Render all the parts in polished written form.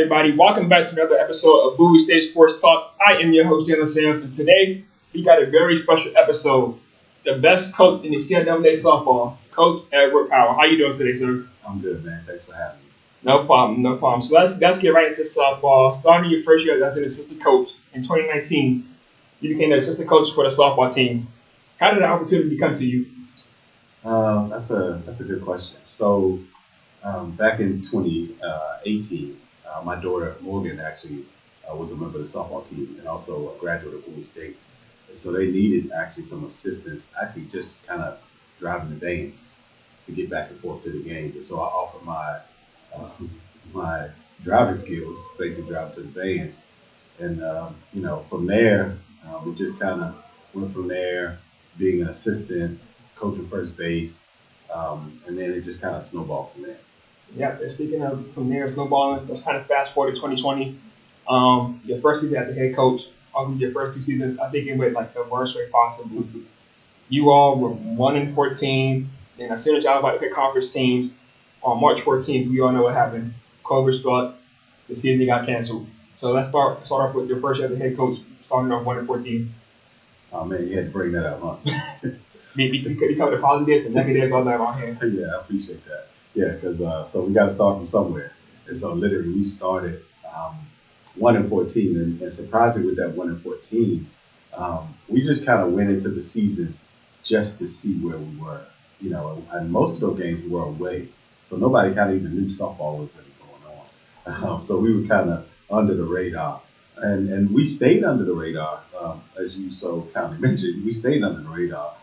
everybody? Welcome back to another episode of Bowie State Sports Talk. I am your host, Jalen Sams, and today we got a very special episode. The best coach in the CIAA softball, Coach Edward Powell. How you doing today, sir? I'm good, man. Thanks for having me. No problem. So let's get right into softball. Starting your first year as an assistant coach in 2019, you became the assistant coach for the softball team. How did the opportunity come to you? That's a good question. So back in 2018, my daughter Morgan actually was a member of the softball team and also a graduate of Bowie State. And so they needed actually some assistance, actually just kind of driving the vans to get back and forth to the games. And so I offered my driving skills, basically driving to the vans. And from there, we just kind of went from there, being an assistant, coaching first base, and then it just kind of snowballed from there. Yeah, speaking of from there, snowballing, let's kind of fast forward to 2020. Your first season as a head coach, your first 2 seasons, I think it went like the worst way possible. You all were 1-14, and as soon as y'all about to pick conference teams, on March 14th, we all know what happened. COVID struck, the season got canceled. So let's start off with your first year as a head coach, starting off 1-14. Oh man, you had to bring that up, huh? You cover the positives, the negatives, all that on here. Yeah, I appreciate that. Yeah, because so we got to start from somewhere. And so literally we started 1-14. And surprisingly with that 1-14, we just kind of went into the season just to see where we were. You know, and most of those games were away. So nobody kind of even knew softball was really going on. So we were kind of under the radar. And we stayed under the radar, as you so kindly mentioned. We stayed under the radar,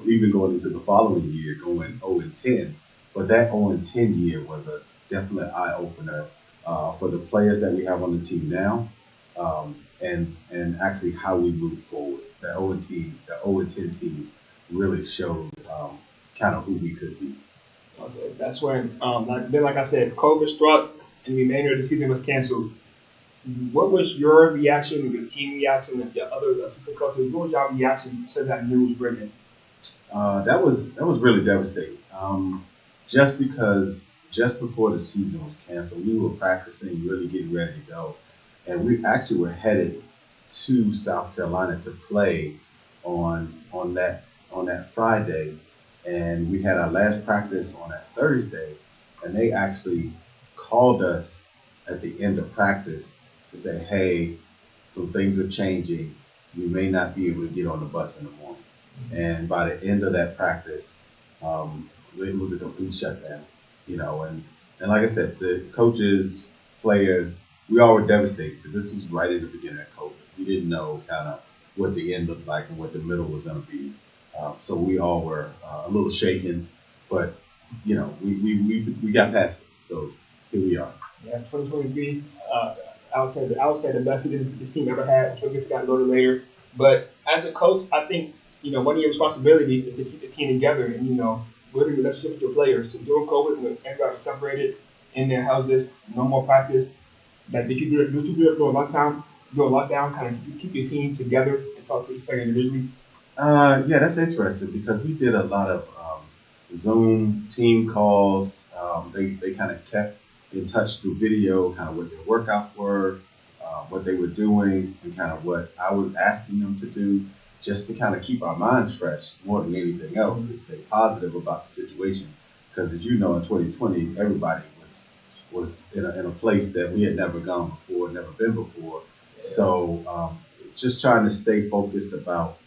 even going into the following year, going 0-10. But that 0-10 year was a definite eye-opener for the players that we have on the team now, and actually how we move forward. The 0-10 team really showed kind of who we could be. Okay, that's when, like I said, COVID struck and the remainder of the season was canceled. What was your reaction, your team reaction, and the other assistant coaches? What was your reaction to that news breaking? That was really devastating. Just because just before the season was canceled, we were practicing, really getting ready to go, and we actually were headed to South Carolina to play on that Friday, and we had our last practice on that Thursday, and they actually called us at the end of practice to say, hey, some things are changing. We may not be able to get on the bus in the morning. And by the end of that practice, it was a complete shutdown, and like I said, the coaches, players, we all were devastated because this was right at the beginning of COVID. We didn't know kind of what the end looked like and what the middle was going to be. So we all were a little shaken, but, we got past it. So here we are. Yeah, 2023, I would say the best season this team ever had. I'm sure we'll get to that a little later. But as a coach, I think, one of your responsibilities is to keep the team together and, building a relationship with your players. So during COVID, when everybody was separated in their houses, no more practice, did you do it during lockdown, kind of keep your team together and talk to each player individually? Yeah, that's interesting because we did a lot of Zoom team calls. They kind of kept in touch through video, kind of what their workouts were, what they were doing, and kind of what I was asking them to do, just to kind of keep our minds fresh more than anything else and stay positive about the situation. Because as you know, in 2020, everybody was in a place that we had never gone before, never been before. So just trying to stay focused about,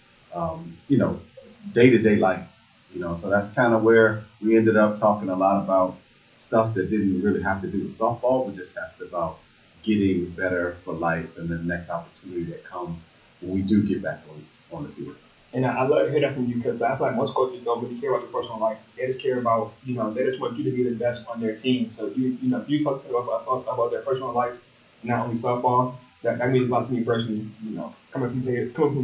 day-to-day life, So that's kind of where we ended up talking a lot about stuff that didn't really have to do with softball, but just have to about getting better for life and the next opportunity that comes when we do get back on the field. And I love to hear that from you because I feel like most coaches don't really care about your personal life. They just care about, they just want you to be the best on their team. So if you talk to them about their personal life, not only softball, that means a lot to me personally, coming from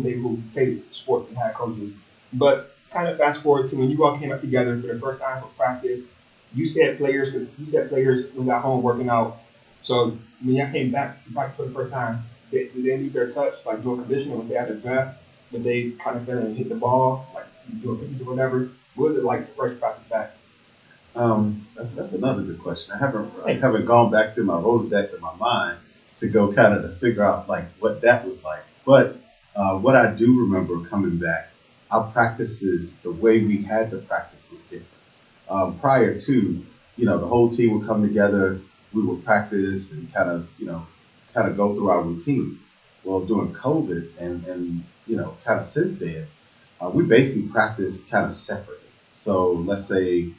people who played sports and had coaches. But kind of fast forward to when you all came up together for the first time for practice, you said players was at home working out. So when y'all came back to practice for the first time, did they leave their touch, like doing conditioning when they had their breath? Did they kind of feel and hit the ball, like doing pitches or whatever? What was it like first practice back? That's another good question. I Hey, haven't gone back to my Rolodex in my mind to go kind of to figure out like what that was like. But what I do remember coming back, our practices, the way we had to practice was different. Prior to, the whole team would come together, we would practice and kind of go through our routine. Well, during COVID and kind of since then, we basically practiced kind of separately. So let's say,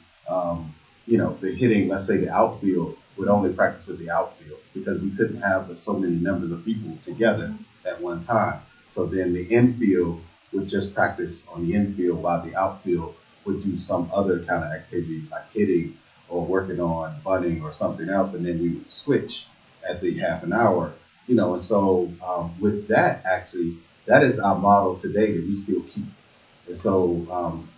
the hitting, let's say the outfield would only practice with the outfield because we couldn't have so many numbers of people together at one time. So then the infield would just practice on the infield while the outfield would do some other kind of activity like hitting or working on bunting or something else. And then we would switch at the half an hour, and so with that, actually, that is our model today that we still keep. And so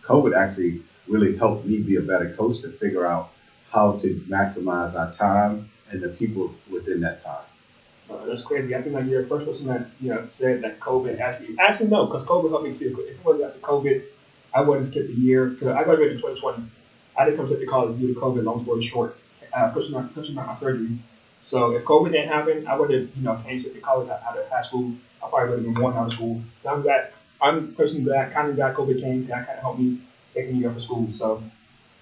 COVID actually really helped me be a better coach to figure out how to maximize our time and the people within that time. that's crazy. I think like you're the first person that said that COVID actually no, because COVID helped me too. If it wasn't after COVID, I wouldn't skip a year because I graduated in 2020. I didn't come to college due to COVID. Long story short, pushing out my surgery. So if COVID didn't happen, I would have came to college out of high school. I probably would have been one out of school. So I'm personally glad kind of glad COVID came. That kind of helped me taking me up for school. So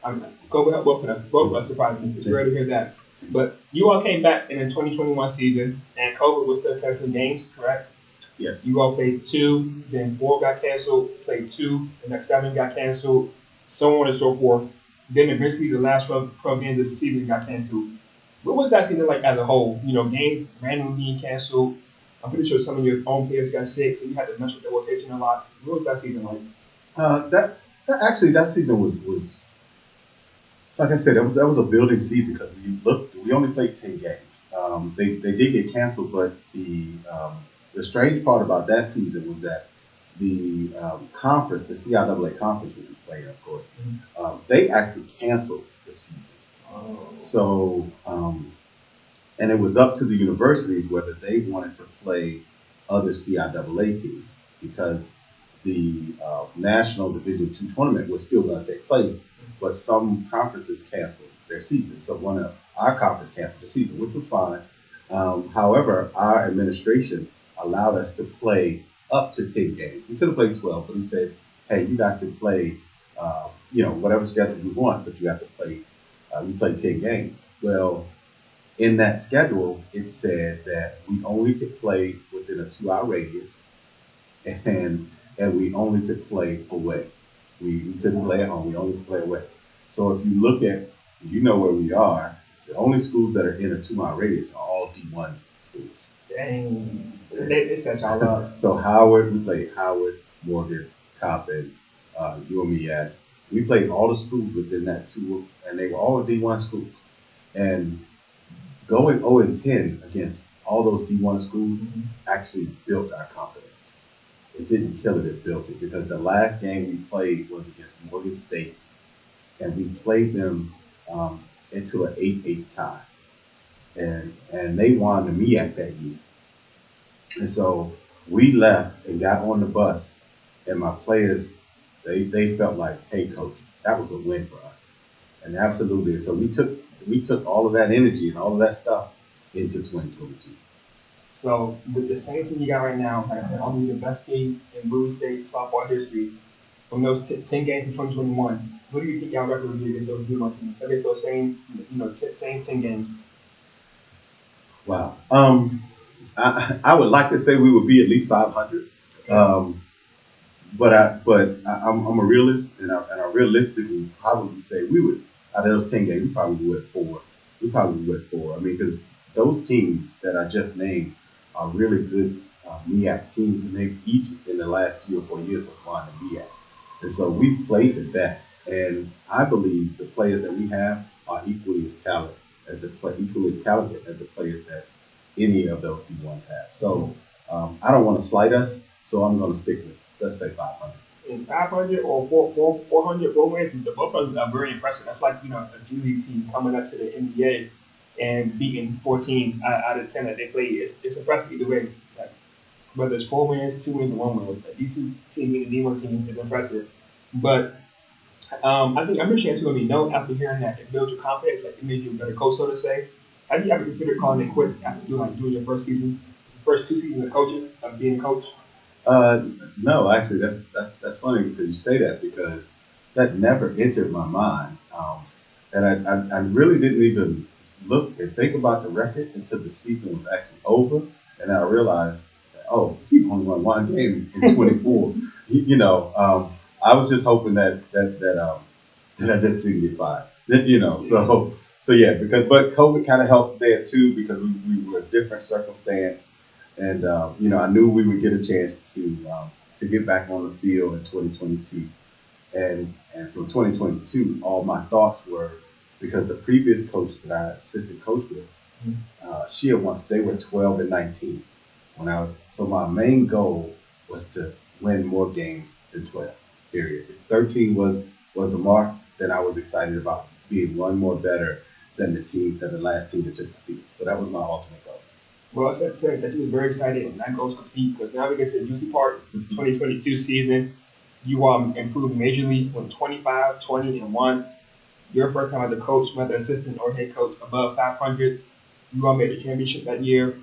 COVID helped both of us. Both of us surprised me. It's rare to hear that. But you all came back in the 2021 season, and COVID was still canceling games, correct? You Yes. all played two, then four got canceled, played two, the next seven got canceled, so on and so forth. Then eventually the last 12 games of the season got canceled. What was that season like as a whole? Games randomly being canceled. I'm pretty sure some of your own players got sick, so you had to mess with the rotation a lot. What was that season like? That actually that season was like I said, that was a building season because we only played 10 games. They did get canceled, but the strange part about that season was that the conference, the CIAA conference, which we played, of course, they actually canceled the season. Oh, So and it was up to the universities whether they wanted to play other CIAA teams because the national Division II tournament was still going to take place, but some conferences canceled their season. So one of our conference canceled the season, which was fine. However, our administration allowed us to play up to 10 games. We could have played 12, but he said, "Hey, you guys can play, whatever schedule you want, but you have to play. You play 10 games." Well, in that schedule, it said that we only could play within a 2-hour radius, and we only could play away. We couldn't play at home. We only could play away. So if you look at, where we are, the only schools that are in a 2-mile radius are all D1 schools. dang. They set y'all up. So Howard, we played Howard, Morgan, Coppin, UMES. We played all the schools within that two, and they were all D1 schools. And going 0-10 against all those D1 schools actually built our confidence. It didn't kill it, it built it because the last game we played was against Morgan State, and we played them into an 8-8 tie. And they won the MEAC that year. And so we left and got on the bus, and my players, they felt like, hey, coach, that was a win for us. And absolutely. So we took all of that energy and all of that stuff into 2022. So with the same team you got right now, like I said, only the best team in Bowie State softball history. From those 10 games in 2021, what do you think y'all record would be against those D1 teams? Against those same, same 10 games? Wow. I would like to say we would be at least 500. Um, I'm a realist, and I realistically probably say we would, out of those 10 games, we probably would 4. We probably would 4. I mean, because those teams that I just named are really good MEAC teams, and they've each in the last 3 or 4 years have won the MEAC. And so we played the best, and I believe the players that we have are equally as talented as the players that any of those D1s have. So I don't want to slight us, so I'm going to stick with, let's say, 500. In 500 or 400 road wins, the both of them are very impressive. That's like, a G League team coming up to the NBA and beating 4 teams out of 10 that they play. It's impressive either way. Like, whether it's 4 wins, 2 wins, or 1 win. A D2 team beating a D1 team is impressive. But I think I'm sure it's going to be no after hearing that. It builds your confidence, like it made you a better coach, so to say. Have you ever considered calling it quits after doing your first season, first 2 seasons of coaches of being a coach? Uh, no, actually, that's funny because you say that because that never entered my mind, and I really didn't even look and think about the record until the season was actually over, and I realized, oh, he only won one game in 24. I was just hoping that I just didn't get fired. So yeah, but COVID kind of helped there too because we were a different circumstance, and I knew we would get a chance to get back on the field in 2022, and from 2022, all my thoughts were because the previous coach that I assistant coach with, she had won. They were 12-19 so my main goal was to win more games than 12. Period. If 13 was the mark, then I was excited about being one more better than the last team that took the field. So that was my ultimate goal. Well, I said that you was very excited, and that goes complete because now we get to the juicy part. 2022 season, you improved majorly, went 25, 20, and 1. Your first time as a coach, whether assistant or head coach, above 500. You all made the championship that year.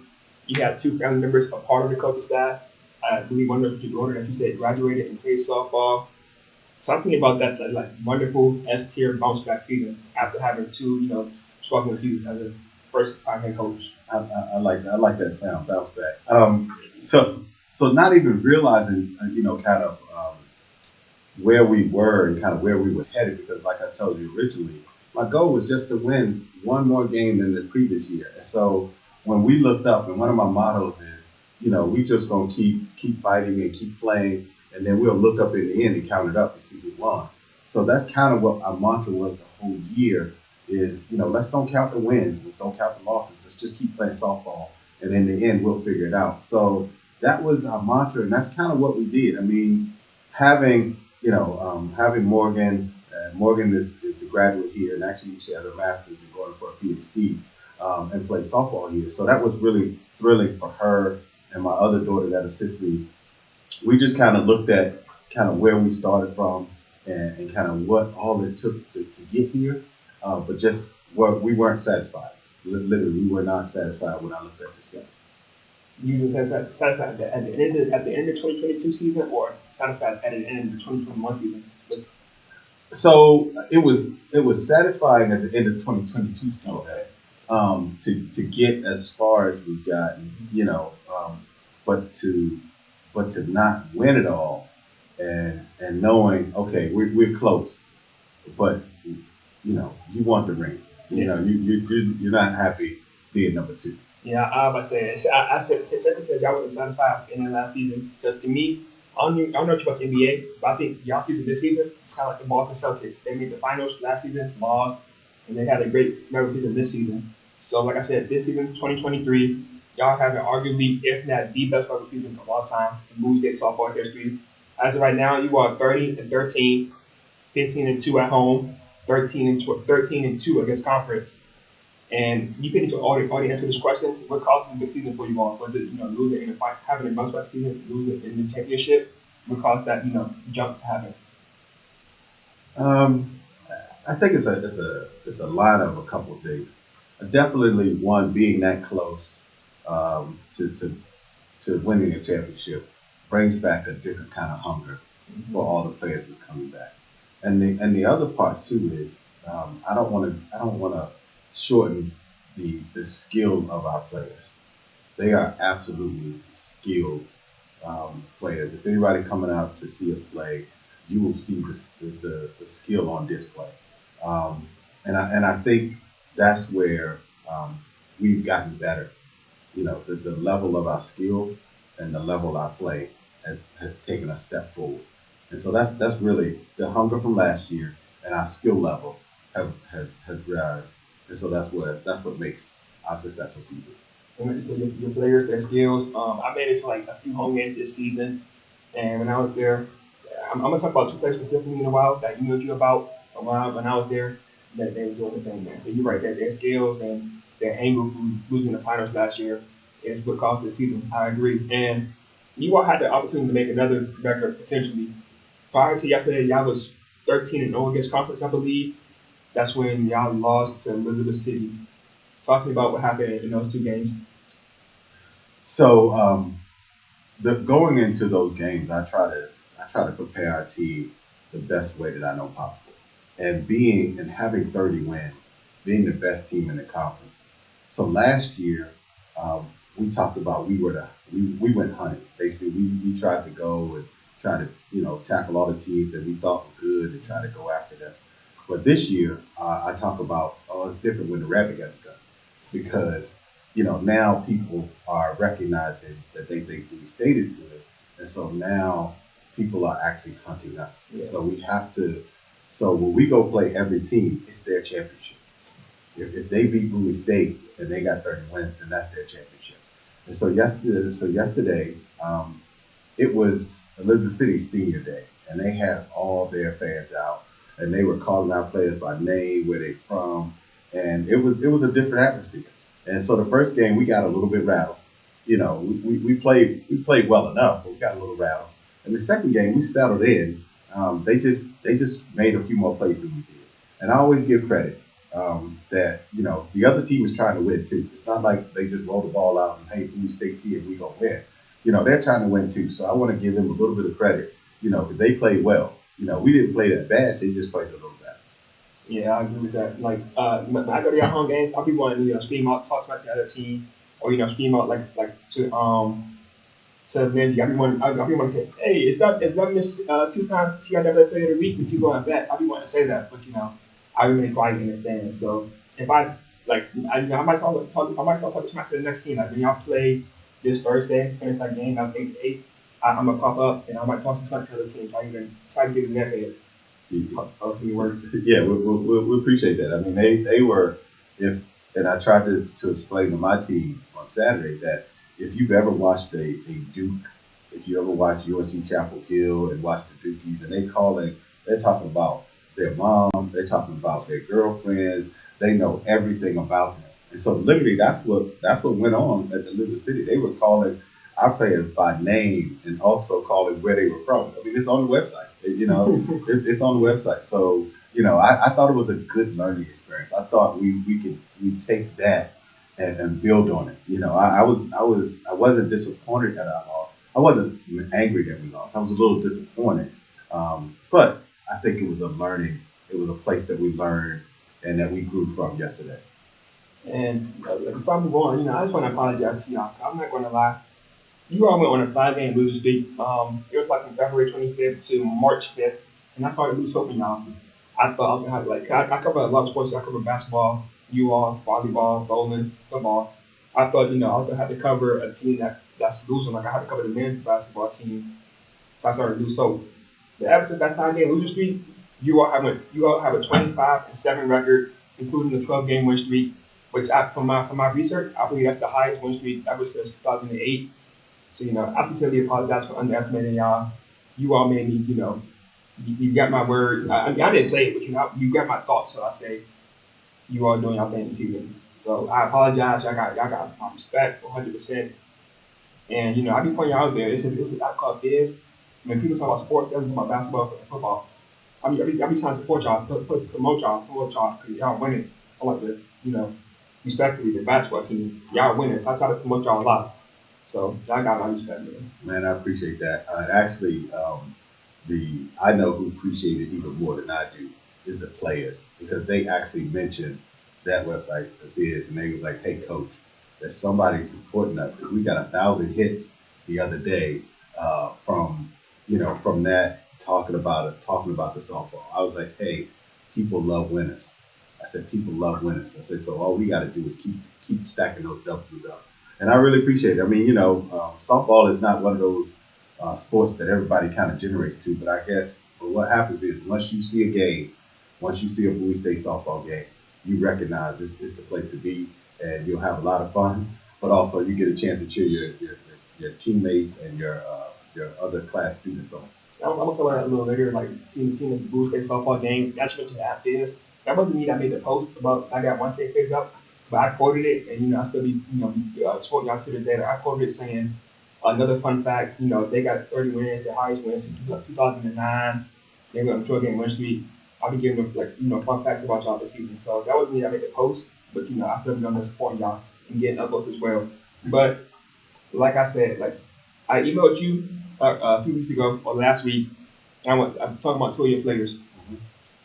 You had 2 family members a part of the coaching staff. I believe one of your daughter, that you said, graduated and played softball. Talk to me about that like wonderful S tier bounce back season after having two, struggling seasons as a first time head coach. I like that sound, bounce back. So not even realizing, kind of where we were and kind of where we were headed, because like I told you originally, my goal was just to win one more game than the previous year. And so when we looked up, and one of my mottos is, we just gonna keep fighting and keep playing, and then we'll look up in the end and count it up and see who won. So that's kind of what our mantra was the whole year is, let's don't count the wins, let's don't count the losses, let's just keep playing softball, and in the end we'll figure it out. So that was our mantra, and that's kind of what we did. I mean, having Morgan. Morgan is a graduate here, and actually she has a master's and going for a PhD, and played softball here. So that was really thrilling for her and my other daughter that assists me. We just kind of looked at kind of where we started from and kind of what all it took to get here, but just what we weren't satisfied. Literally, we were not satisfied when I looked at this game. You just satisfied at the end of 2022 season, or satisfied at the end of the 2021 season? So it was satisfying at the end of 2022 season, Okay. to get as far as we've gotten, but to not win it all, and knowing, okay, we're close, but you want the ring. You're not happy being number two. Yeah, I say I said second because y'all was satisfied in the last season. Because to me, I don't know much about the NBA, but I think y'all season this season it's kind of like the Boston Celtics. They made the finals last season, lost, and they had a great regular season this season. So like I said, this season 2023, y'all have arguably, if not the best regular season of all time in Bowie State softball history. As of right now, you are 30-13, 15-2 at home, 13-2 against conference. And you can already answer this question. What caused a good season for you all? Was it losing in the fight, having a bounce back season, losing in the championship? What caused that jump to happen? Um, I think it's a line of a couple of things. Definitely one being that close, to winning a championship brings back a different kind of hunger for all the players that's coming back. And the other part too is, I don't want to shorten the skill of our players. They are absolutely skilled, players. If anybody coming out to see us play, you will see the skill on display. Um, and I think that's where, we've gotten better. The level of our skill and the level of our play has taken a step forward. And so that's really the hunger from last year, and our skill level has risen. And so that's what makes our successful season. And so your players, their skills. I made it to like a few home games this season, and when I was there, I'm gonna talk about 2 players specifically in a while that emailed you about when I was there that they were doing the thing, man. So you're right, that their skills and their angle from losing the finals last year is what caused the season. I agree. And you all had the opportunity to make another record potentially. Prior to yesterday, y'all was 13-0 against conference, I believe. That's when y'all lost to Elizabeth City. Talk to me about what happened in those two games. So going into those games, I try to prepare our team the best way that I know possible, and being and having 30 wins, being the best team in the conference. So last year, we talked about we went hunting. Basically, we tried to go and try to tackle all the teams that we thought were good and try to go after them. But this year, I talk about it's different when the rabbit got the gun because now people are recognizing that they think Bowie State is good, and so now people are actually hunting us. And so we have to. So when we go play every team, it's their championship. If they beat Bowie State and they got 30 wins, then that's their championship. And so yesterday, it was Elizabeth City's senior day, and they had all their fans out, and they were calling out players by name, where they from, and it was a different atmosphere. And so the first game we got a little bit rattled. We played well enough, but we got a little rattled. And the second game we settled in. They just made a few more plays than we did, and I always give credit that the other team is trying to win too. It's not like they just roll the ball out and hey, Bowie State's here, we gonna win. They're trying to win too. So I want to give them a little bit of credit. Because they played well. We didn't play that bad. They just played a little better. Yeah, I agree with that. Like when I go to your home games, I'll be wanting to scream out, talk about the other team, or scream out like to Lindsay. I'll be wanting to say, hey, is that Miss two-time TIAA Player of the Week? We keep going back. I'll be wanting to say that, but I remain quiet in the stands. So if I like, I might start talking to the next team. Like when y'all play this Thursday, finish that game, I'll take 8. I'm gonna pop up and I might talk to the other team. Try to get in their heads. Hopefully it works. Yeah, we appreciate that. I mean, they were and I tried to explain to my team on Saturday that if you've ever watched a Duke, if you ever watched UNC Chapel Hill and watched the Dukies, and they're talking about their mom, they're talking about their girlfriends, they know everything about them. And so literally that's what went on at the Little City. They were calling our players by name and also calling where they were from. I mean, it's on the website. It's on the website. So I thought it was a good learning experience. I thought we take that and build on it. I wasn't disappointed that I lost. I wasn't even angry that we lost. I was a little disappointed, but I think it was a learning. It was a place that we learned and that we grew from yesterday. And before I move on, I just want to apologize to y'all. I'm not going to lie. You all went on a 5-game losing streak. It was like from February 25th to March 5th, and I started to lose hope in y'all. I thought I was gonna have I cover a lot of sports. I cover basketball, volleyball, bowling, football. I thought I was gonna have to cover a team that's losing. Like I had to cover the men's basketball team, so I started to lose hope. But ever since that 5-game losing streak, you all have a 25-7 record, including the 12-game win streak. Which from my research, I believe that's the highest win streak ever since 2008. So, I sincerely apologize for underestimating y'all. You all made me, you got my words. I didn't say it, but you got my thoughts. So I say, you all doing y'all thing this season. So I apologize. Y'all got my respect 100%. And, I be pointing y'all out there. It's a I call biz. When people talk about sports, they're talking about basketball and football. I be trying to support y'all, promote y'all, because y'all winning. I like to, respectfully, the basketball team, y'all winning. So I try to promote y'all a lot. So I got my respect, man. Man, I appreciate that. Actually, I know who appreciate it even more than I do is the players because they actually mentioned that website of his, and they was like, "Hey, coach, there's somebody supporting us because we got 1,000 hits the other day from that talking about the softball." I was like, "Hey, people love winners." I said, "People love winners." I said, "So all we got to do is keep stacking those W's up." And I really appreciate it. I mean, softball is not one of those sports that everybody kind of generates to. But I guess what happens is once you see a Bowie State softball game, you recognize it's the place to be, and you'll have a lot of fun. But also, you get a chance to cheer your teammates and your other class students on. I'm gonna talk about that a little later. Like seeing the team at the Bowie State softball game. That's what you have business. That wasn't me that made the post about I got 1K face ups. But I quoted it, and I still be supporting y'all to the day. I quoted it saying another fun fact. They got 30 wins, the highest wins since 2009. Then we're going to game Win Street. I'll be giving them fun facts about y'all this season. So that was me. I made the post, but I still be on there supporting y'all and getting upvotes as well. But like I said, I emailed you a few weeks ago or last week. I'm talking about two of your players.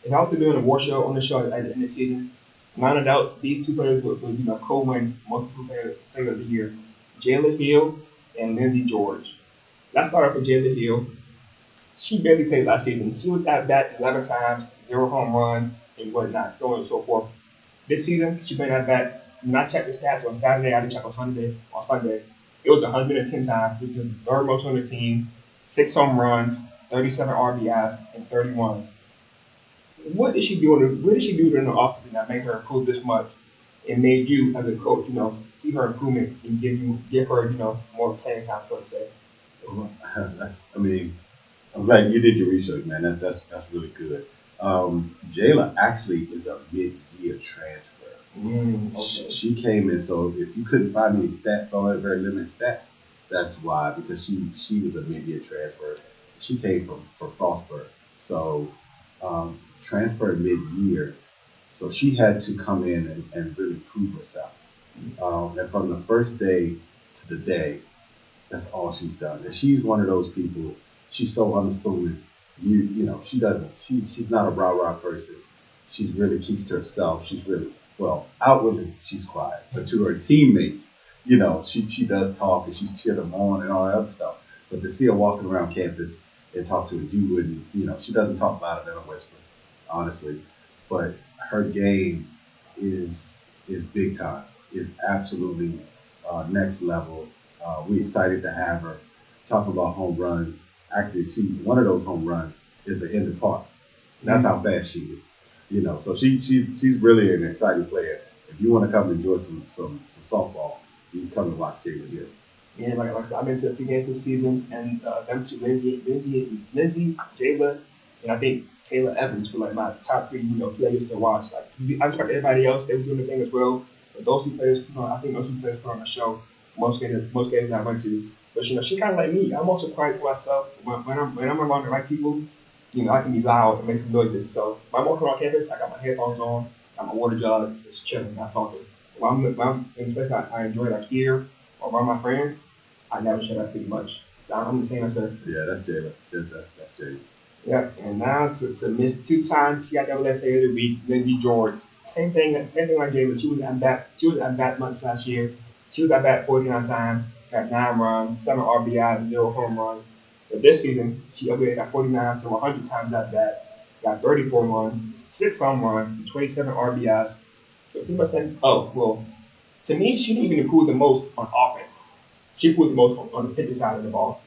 If I was to do an award show on the show at the end of the season, without a doubt, these two players would co-win multiple player of the year. Jayla Hill and Lindsey George. Let's start off with Jayla Hill. She barely played last season. She was at bat 11 times, 0 home runs, and whatnot, so on and so forth. This season, she been at bat. When I checked the stats on Saturday, I didn't check on Sunday. It was 110 times, which is the third most on the team. 6 home runs, 37 RBIs, and 30 runs. What did she do? What did she do during the offseason that made her improve this much, and made you as a coach, see her improvement and give her, more playing time, so to say? I'm glad you did your research, man. That's really good. Jayla actually is a mid-year transfer. Okay. She came in, so if you couldn't find any stats on her, very limited stats, that's why, because she was a mid-year transfer. She came from Frostburg, so transferred mid-year, so she had to come in and really prove herself. And from the first day to the day, that's all she's done. And she's one of those people. She's so unassuming. She's not a rah-rah person. She's really keeps to herself. She's really, well, outwardly she's quiet, but to her teammates, she does talk and she cheer them on and all that other stuff. But to see her walking around campus and talk to her, you wouldn't, she doesn't talk louder than a whisper, honestly. But her game is big time. Is absolutely next level. We excited to have her. Talking about home runs, actually, one of those home runs is in the park. That's how fast she is. So she's really an exciting player. If you want to come and enjoy some softball, you can come and watch Jayla Hill. Yeah, like I said, I've been to a few games this season, and them two, Lindsey, Jayla, and I think Kayla Evans were my top 3, players to watch. I respect everybody else; they were doing the thing as well. But those two players, I think those two players put on the show most games I went to. But she kind of like me. I'm also quiet to myself when I'm around the right people. I can be loud and make some noises. So when I'm walking around campus, I got my headphones on, got my water jug, just chilling, not talking. When I'm in a place I enjoy, like here or around my friends, I never shut up pretty much. So I'm the same as her. Yeah, that's Jayla. That's Jayla. Yeah, and now to miss 2 times, she got double left player of the week, Lindsey George. Same thing like Jayla. She was at bat much last year. She was at bat 49 times, got 9 runs, 7 RBIs, and 0 home runs. But this season, she upgraded at 49 to 100 times at bat, got 34 runs, 6 home runs, and 27 RBIs. So people are saying, to me, she didn't even improve the most on offense. She improved the most on the pitcher side of the ball.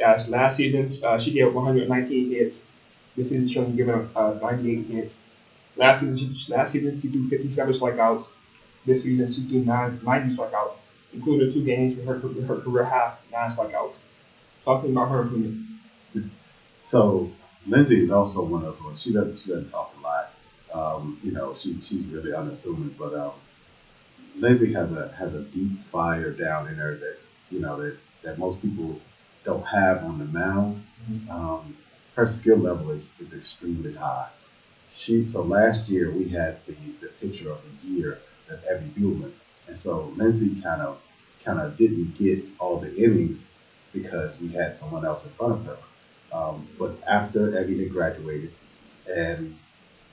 Last season, she gave up 119 hits. This season, she only given up 98 hits. Last season, she threw 57 strikeouts. This season, she threw 90 strikeouts, including 2 games with her career high 9 strikeouts. Talking about her improvement. So Lindsey is also one of those ones. She doesn't talk a lot. She's really unassuming, but Lindsey has a deep fire down in her that most people don't have on the mound. Her skill level is extremely high. So last year we had the pitcher of the year at Evie Buellman, and so Lindsey kind of didn't get all the innings because we had someone else in front of her. But after Evie had graduated, and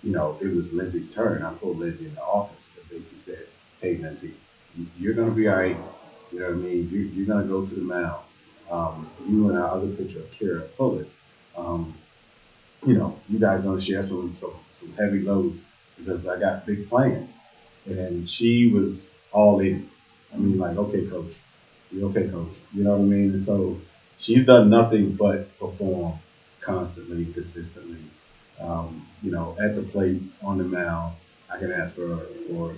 it was Lindsey's turn, I pulled Lindsey in the office and basically said, "Hey, Lindsey, you're going to be our ace. You know what I mean? You're going to go to the mound. You and our other pitcher, Kira Pullett, you guys going to share some heavy loads because I got big plans." And she was all in. I mean, like, okay, coach. You okay, coach? You know what I mean? And so she's done nothing but perform constantly, consistently. At the plate, on the mound, I can ask for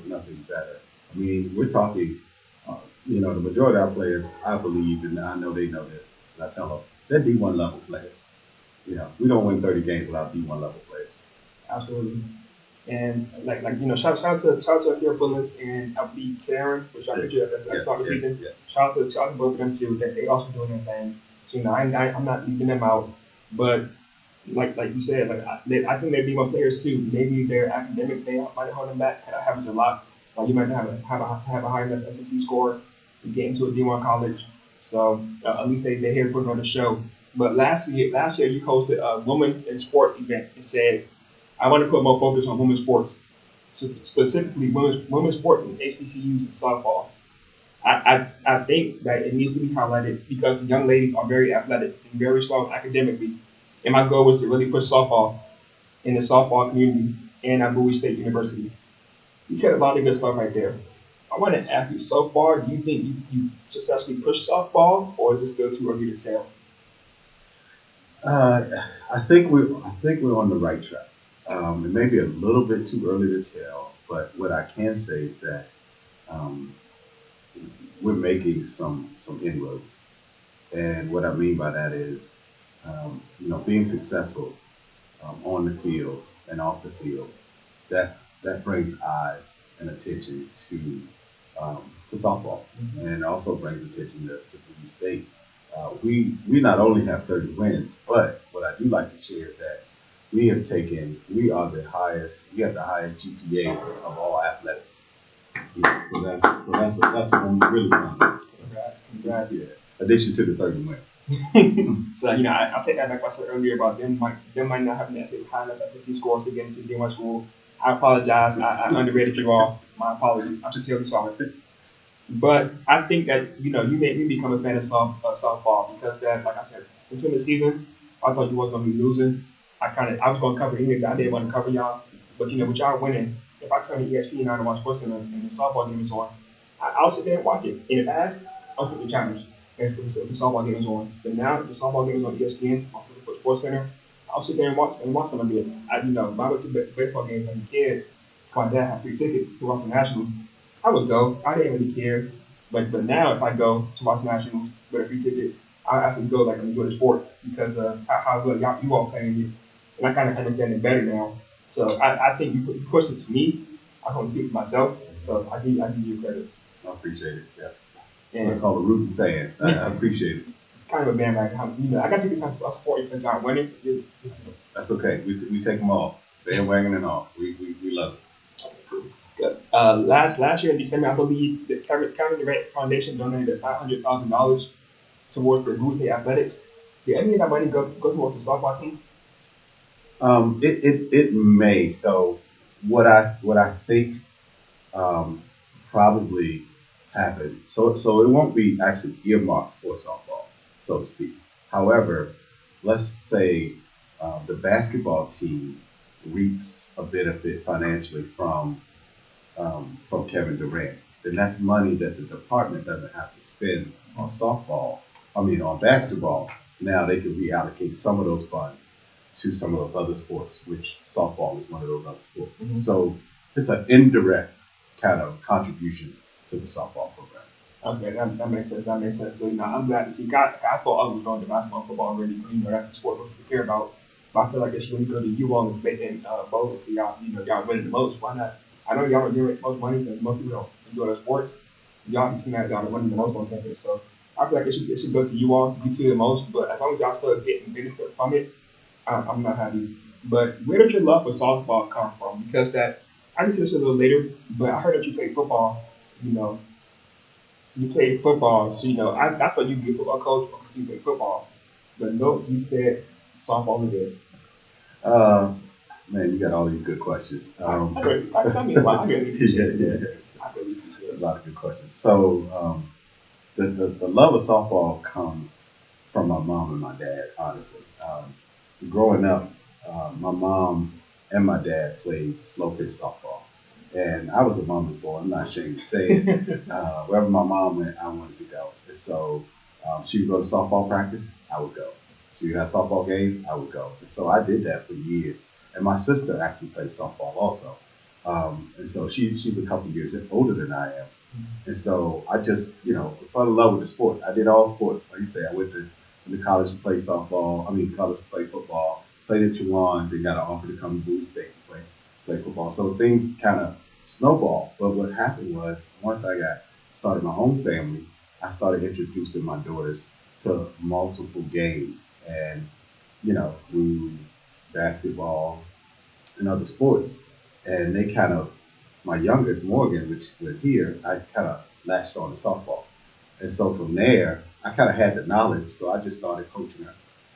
nothing better. I mean, we're talking, the majority of our players, I believe, and I know they know this, and I tell them, they're D1 level players. We don't win 30 games without D1 level players. Absolutely. And shout out to Akira Bullets and I believe Karen, which I picture at the start of the season. Yes. Shout out to both of them too. That they also doing their things. So I'm not leaving them out. But like you said, I think maybe more players too. Maybe their academic they might hold them back. That happens a lot. Like you might not have a high enough SAT score to get into a D1 college. So at least they here putting on the show. But last year you hosted a women's in sports event and said, I want to put more focus on women's sports, so specifically women's sports and HBCUs and softball. I think that it needs to be highlighted because the young ladies are very athletic and very strong academically. And my goal was to really push softball in the softball community and at Bowie State University. You said a lot of good stuff right there. I want to ask you, so far, do you think you successfully pushed softball, or is it still too early to tell? Uh, I think we're on the right track. It may be a little bit too early to tell, but what I can say is that um, we're making some inroads. And what I mean by that is, being successful on the field and off the field, that brings eyes and attention to softball, Mm-hmm. and also brings attention to Bowie State. We not only have 30 wins, but what I do like to share is that we have the highest GPA of all athletics. So that's what I'm really proud of. So, Congrats. yeah, addition to the 30 wins. So I think that like I said earlier about them might not having that same high enough SAT scores to get into D1 school. I apologize. I underrated you all. My apologies. I'm sincerely sorry. But I think that you made me become a fan of softball because that, like I said, between the season, I thought you was gonna be losing. I was gonna cover England. I didn't want to cover y'all, but with y'all winning, if I turn to ESPN and watch SportsCenter and the softball game is on, I'll sit there and watch it. In the past, I'll put the challenge if the softball game is on. But now the softball game is on ESPN. I'll put SportsCenter. I'll sit there and watch some of it. If I went to baseball games as a kid, my dad had free tickets to watch the Nationals. I would go. I didn't really care. But now if I go to watch Nationals with a free ticket, I actually go like enjoy the sport because how good you all playing it. And I kind of understand it better now. So I think you pushed it to me. I don't speak for myself. So I give you credit. I appreciate it. Yeah, what I And call a rooting fan. I appreciate it. kind of a bandwagon. I got to get some support because y'all winning. That's okay. We take them all, bandwagon and all. We love it. Good. Last year in December, I believe the Kevin Durant Foundation donated $500,000 towards the Bowie Athletics. Did any of that money go towards the softball team? It may. So what I think um, probably happened. So it won't be actually earmarked for softball, so to speak. However, let's say the basketball team reaps a benefit financially from Kevin Durant, then that's money that the department doesn't have to spend on softball. I mean, on basketball. Now they can reallocate some of those funds to some of those other sports, which softball is one of those other sports. Mm-hmm. So it's an indirect kind of contribution to the softball program. Okay, that makes sense. That makes sense. So I'm glad to see. I thought I was going to basketball, and football already. That's the sport we care about. But I feel like it's when you go to you all and both, y'all winning the most. Why not? I know y'all generate most money because most people don't enjoy the sports. Y'all the team that y'all are winning the most on campus. So I feel like it should go to you all, you two the most. But as long as y'all still getting benefit from it, I'm not happy. But where did your love for softball come from? Because that I guess this a little later, but I heard that you played football. You know, you played football, so I thought you'd be a football coach because you played football. But nope, you said softball it is. Uh, Man, you got all these good questions. I mean, well, I really appreciate Yeah, it. yeah, I really appreciate a it. lot of good questions. So the love of softball comes from my mom and my dad, honestly. Growing up, my mom and my dad played slow pitch softball. And I was a mama's boy. I'm not ashamed to say it. Wherever my mom went, I wanted to go. And so she would go to softball practice, I would go. She would have softball games, I would go. And so I did that for years. And my sister actually played softball also. And so she's a couple years older than I am. And so I just, fell in love with the sport. I did all sports. Like you say, I went to college to play softball. College to play football. Played at Chuan. Then got an offer to come to Bowie State and play football. So things kind of snowballed. But what happened was once I got started my own family, I started introducing my daughters to multiple games. And, through basketball, and other sports. And they kind of, my youngest, Morgan, which went here, I kind of latched on to softball. And so from there, I kind of had the knowledge. So I just started coaching her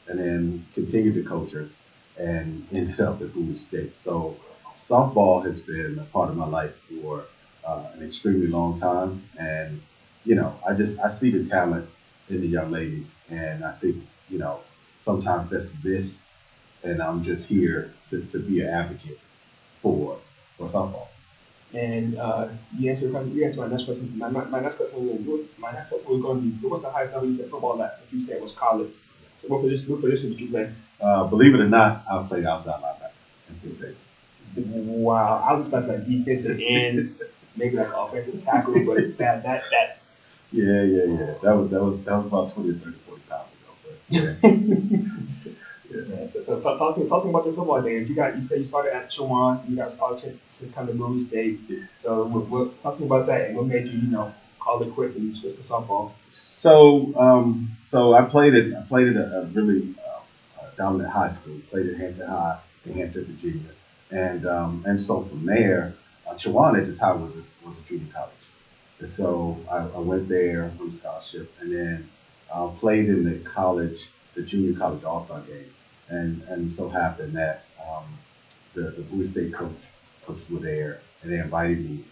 and then continued to coach her and ended up at Bowie State. So softball has been a part of my life for an extremely long time. And, I see the talent in the young ladies. And I think, sometimes that's missed. And I'm just here to be an advocate for softball. And you answered my next question. My next question was going to be, what was the highest level you played football at? If you said it was college. So what position did you play? Believe it or not, I played outside linebacker and free safety. Wow, I was about to like defensive end, maybe like offensive tackle, but that. Yeah. That was about 20 or 30, 40 pounds ago. But yeah. Yeah. So talk to me about the football days. You said you started at Chowan, you got a scholarship to come to Bowie State. Yeah. So talk to me about that and what made you, call it quits and you switched to softball. So I played at a really dominant high school. Played at Hampton High in Hampton, Virginia, and so from there, Chowan at the time was a junior college, and so I went there on a scholarship, and then played in the junior college all-star game, and so happened that the Bowie State coaches were there, and they invited me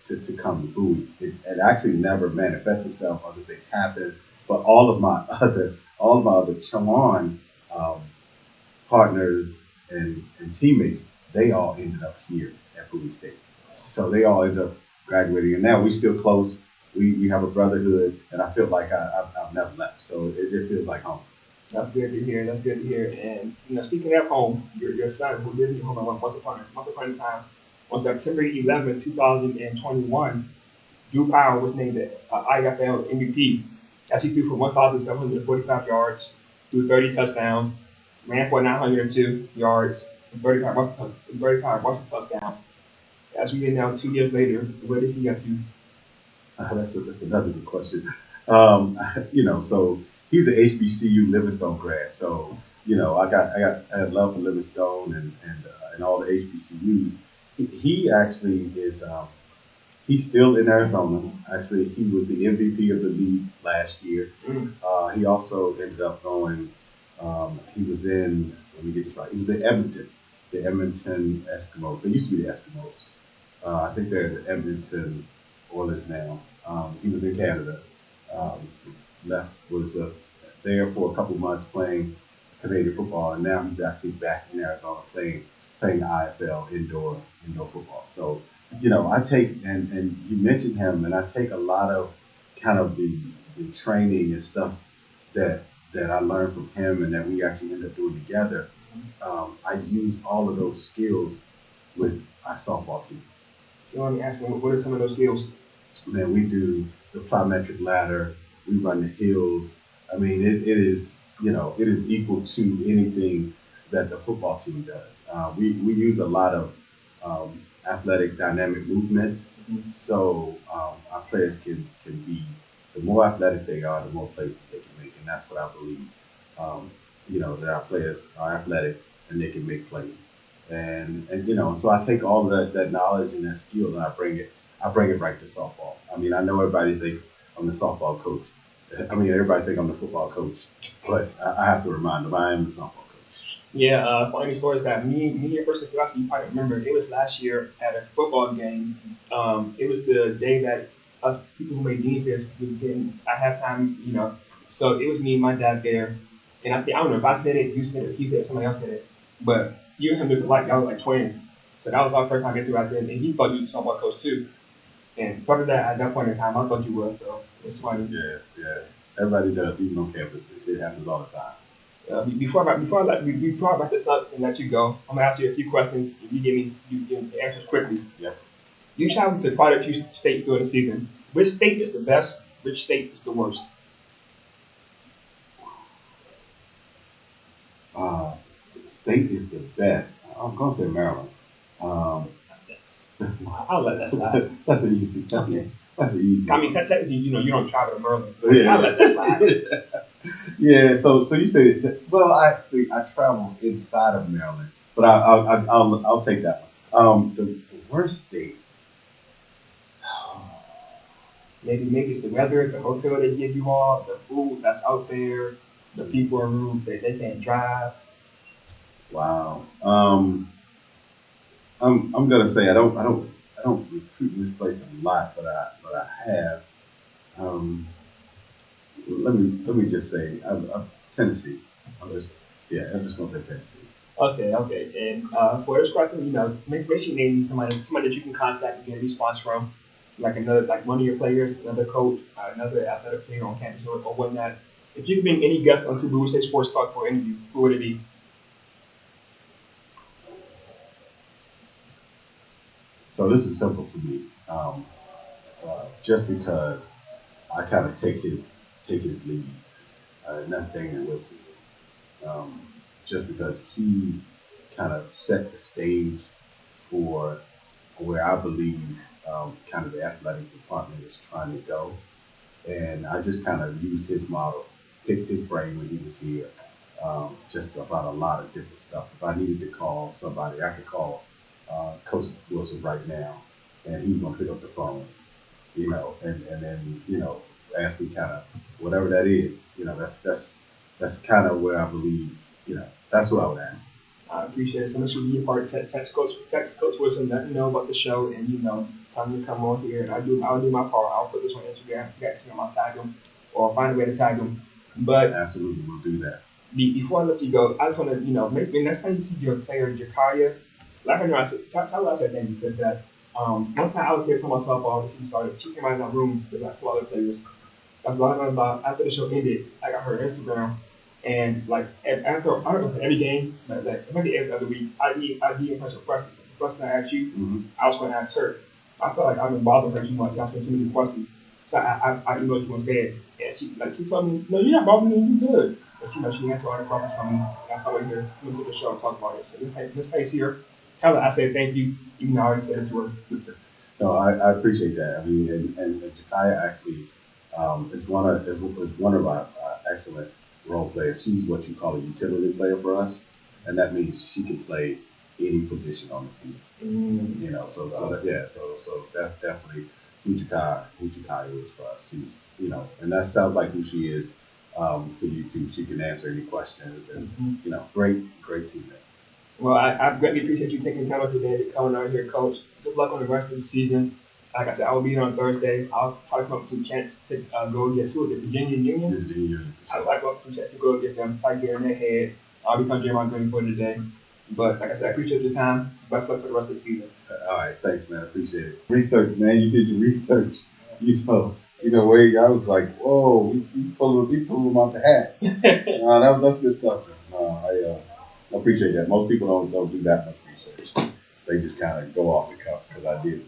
to come to Bowie. It actually never manifested itself. Other things happened, but all of my other Chowan partners and teammates, they all ended up here at Bowie State. So they all ended up graduating, and now we still close. We have a brotherhood, and I feel like I've never left. So it feels like home. That's good to hear. And speaking of home, your son who lived in home once upon a time, on September 11, 2021, Drew Powell was named the IFL MVP as he threw for 1,745 yards, threw 30 touchdowns, ran for 902 yards, and 35 rushing touchdowns. As we get now 2 years later, where does he get to? That's another good question. So he's an HBCU Livingstone grad. So I had love for Livingstone and all the HBCUs. He actually is. He's still in Arizona. Actually, he was the MVP of the league last year. He also ended up going. He was in. Let me get this right. He was in Edmonton, the Edmonton Eskimos. They used to be the Eskimos. I think they're the Edmonton Oilers now. He was in Canada. Was there for a couple months playing Canadian football, and now he's actually back in Arizona playing IFL indoor football. So, I take and you mentioned him, and I take a lot of kind of the training and stuff that I learned from him, and that we actually end up doing together. I use all of those skills with our softball team. You want me to ask him, what are some of those skills? Man, we do the plyometric ladder. We run the hills. I mean, it is equal to anything that the football team does. We use a lot of athletic dynamic movements, so our players can be, the more athletic they are, the more plays that they can make, and that's what I believe. That our players are athletic and they can make plays, and so I take all of that knowledge and that skill and I bring it right to softball. I mean, I know everybody think I'm the softball coach. I mean, everybody think I'm the football coach, but I have to remind them I am the softball coach. Yeah, funny story is that me and first introduction, you probably remember, it was last year at a football game. It was the day that us people who made Dean's List was getting at halftime, So it was me and my dad there. And I don't know if I said it, you said it, he said it, somebody else said it. But you and him looked like y'all were like twins. So that was our first time getting through out there. And he thought you was a softball coach too. And so did that at that point in time. I thought you was, so it's funny. Yeah. Everybody does, even on campus. It happens all the time. Before I wrap this up and let you go, I'm gonna ask you a few questions. If you give me the answers quickly. Yep. You traveled to quite a few states during the season. Which state is the best? Which state is the worst? The state is the best. I'm gonna say Maryland. I'll let that slide. That's an easy. That's an easy. I mean, technically, you don't travel to Maryland. Yeah. I'll let that slide. Yeah. So you said, well, I travel inside of Maryland, but I'll take that one. The worst state. Maybe it's the weather, the hotel they give you all, the food that's out there, the people are rude, they can't drive. Wow. I'm gonna say I don't recruit in this place a lot, but I have. Um, let me just say Tennessee. I'm just yeah. I'm just gonna say Tennessee. Okay. And for this question, make sure you name somebody that you can contact and get a response from, like one of your players, another coach, another athletic player on campus or whatnot. If you could bring any guest onto Bowie State Sports Talk for an interview, who would it be? So this is simple for me. Just because I kind of take his lead, and that's Daniel Wilson. Um, just because he kind of set the stage for where I believe kind of the athletic department is trying to go. And I just kind of used his model, picked his brain when he was here, just about a lot of different stuff. If I needed to call somebody, I could call Coach Wilson right now, and he's gonna pick up the phone, and then ask me kind of whatever that is. That's kind of where I believe, that's what I would ask. I appreciate it. So make sure you be a part of text Coach Wilson, let me know about the show, and tell me to come on here. And I'll do my part. I'll put this on Instagram. If you got Instagram, I'll tag them or find a way to tag them. But Absolutely, we'll do that. before I let you go, I just want to, maybe next time you see your player, Jakaya, let her know. Tell her I said thank you because that one time I was here to myself all this and started. She came out in that room with like two other players. I was talking about after the show ended, I got her Instagram, and like after I don't know if every game, but like maybe every other week, I'd be in person with questions. The question I asked you, Hmm. I was going to ask her. I felt like I've been bothering her too much, asking too many questions. So I emailed you instead, and she told me, no, you're not bothering me, you're good. But she answered all the questions from me, and I thought I'd here come to the show and talk about it. So this time you see her, tell her I said thank you, even though I already said it to her. No, I appreciate that. I mean, and Jakaya actually is one of our excellent role players. She's what you call a utility player for us, and that means she can play any position on the field. So that's definitely who Jakaya is for us. She's and that sounds like who she is for you too. She can answer any questions, and great teammate. Well, I greatly appreciate you taking time out today to come out here, Coach. Good luck on the rest of the season. Like I said, I will be here on Thursday. I'll try to come up with some chance to go against who is it, Virginia Union? Virginia, for I'd sure. like to come up with some chance to go against them, try to get in their head. I'll become Jeremiah Green for today. But like I said, I appreciate your time. Best luck for the rest of the season. All right, thanks, man. I appreciate it. Research, man. You did your research. Wade. I was like, whoa, we pull them out the hat. That's good stuff. I appreciate that. Most people don't do that much research. They just kind of go off the cuff because I did.